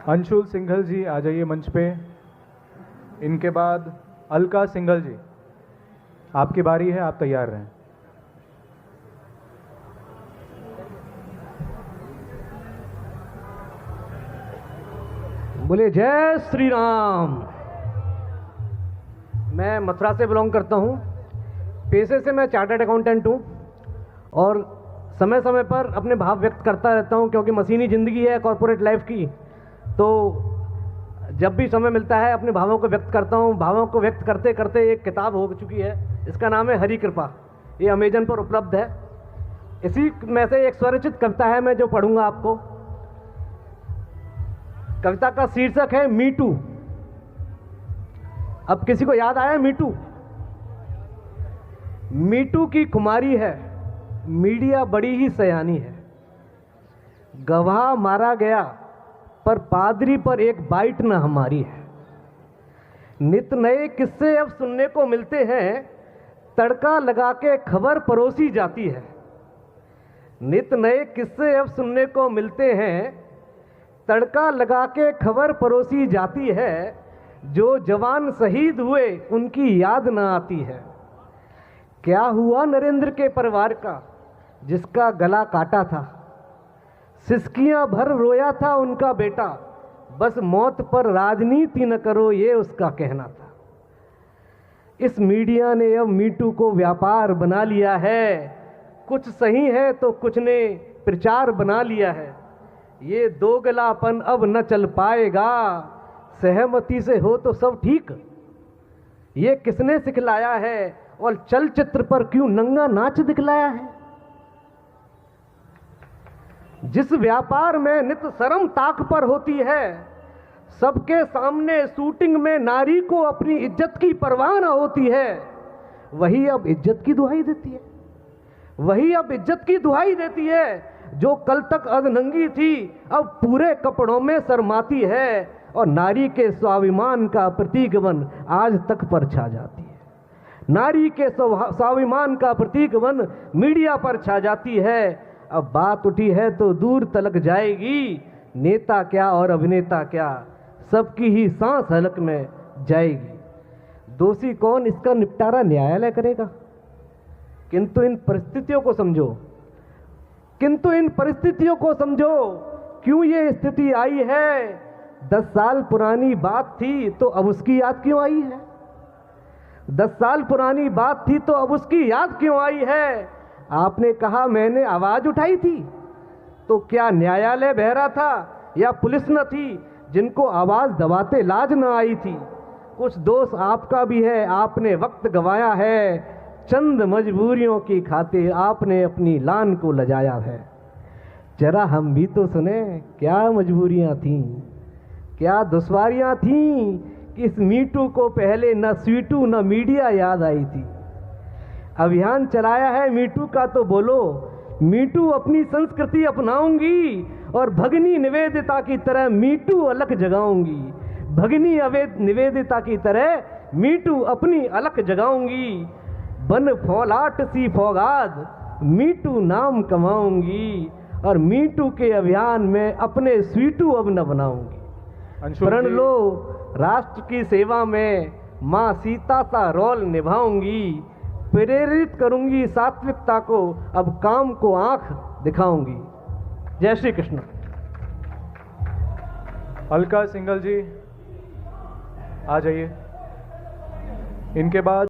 अंशुल सिंघल जी आ जाइए मंच पे। इनके बाद अलका सिंघल जी, आपकी बारी है, आप तैयार रहें। बोले जय श्री राम। मैं मथुरा से बिलोंग करता हूँ। पेशे से मैं चार्टर्ड अकाउंटेंट हूँ और समय समय पर अपने भाव व्यक्त करता रहता हूँ, क्योंकि मशीनी ज़िंदगी है कॉरपोरेट लाइफ की। तो जब भी समय मिलता है अपने भावों को व्यक्त करता हूँ। भावों को व्यक्त करते करते एक किताब हो चुकी है, इसका नाम है हरि कृपा। ये अमेजन पर उपलब्ध है। इसी में से एक स्वरचित कविता है मैं जो पढ़ूंगा आपको। कविता का शीर्षक है मीटू। अब किसी को याद आया मीटू? मीटू की कुमारी है, मीडिया बड़ी ही सयानी है। गवाह मारा गया पर पादरी पर एक बाइट न हमारी है। नित नए किस्से अब सुनने को मिलते हैं, तड़का लगा के खबर परोसी जाती है। नित नए किस्से अब सुनने को मिलते हैं, तड़का लगा के खबर परोसी जाती है। जो जवान शहीद हुए उनकी याद न आती है। क्या हुआ नरेंद्र के परिवार का जिसका गला काटा था? सिसकियां भर रोया था उनका बेटा, बस मौत पर राजनीति न करो ये उसका कहना था। इस मीडिया ने अब मीटू को व्यापार बना लिया है। कुछ सही है तो कुछ ने प्रचार बना लिया है। ये दोगलापन अब न चल पाएगा, सहमति से हो तो सब ठीक। ये किसने सिखलाया है और चलचित्र पर क्यों नंगा नाच दिखलाया है? जिस व्यापार में नित शर्म ताक पर होती है, सबके सामने शूटिंग में नारी को अपनी इज्जत की परवाह न होती है, वही अब इज्जत की दुहाई देती है। वही अब इज्जत की दुहाई देती है। जो कल तक अर्धनंगी थी अब पूरे कपड़ों में शर्माती है और नारी के स्वाभिमान का प्रतीक बन आज तक पर छा जाती है। नारी के स्वाभिमान का प्रतीक बन मीडिया पर छा जाती है। अब बात उठी है तो दूर तलक जाएगी। नेता क्या और अभिनेता क्या, सबकी ही सांस हलक में जाएगी। दोषी कौन, इसका निपटारा न्यायालय करेगा। किंतु इन परिस्थितियों को समझो, किंतु इन परिस्थितियों को समझो, क्यों ये स्थिति आई है। 10 साल पुरानी बात थी तो अब उसकी याद क्यों आई है? 10 साल पुरानी बात थी तो अब उसकी याद क्यों आई है? आपने कहा मैंने आवाज उठाई थी, तो क्या न्यायालय बहरा था या पुलिस न थी जिनको आवाज दबाते लाज न आई थी? कुछ दोष आपका भी है, आपने वक्त गंवाया है। चंद मजबूरियों की खातिर आपने अपनी लान को लजाया है। जरा हम भी तो सुने, क्या मजबूरियां थीं, क्या दुश्वारियां थीं कि इस मीटू को पहले न स्वीटू न मीडिया याद आई थी। अभियान चलाया है मीटू का तो बोलो, मीटू अपनी संस्कृति अपनाऊंगी और भगनी निवेदिता की तरह मीटू अलख जगाऊंगी। भगनी निवेदिता की तरह मीटू अपनी अलख जगाऊंगी। बन फौलाट सी फौगाद मीटू नाम कमाऊंगी और मीटू के अभियान में अपने स्वीटू अब न बनाऊंगी। प्रण लो राष्ट्र की सेवा में माँ सीता सा रोल निभाऊंगी। प्रेरित करूंगी सात्विकता को, अब काम को आंख दिखाऊंगी। जय श्री कृष्ण। अलका सिंघल जी आ जाइए। इनके बाद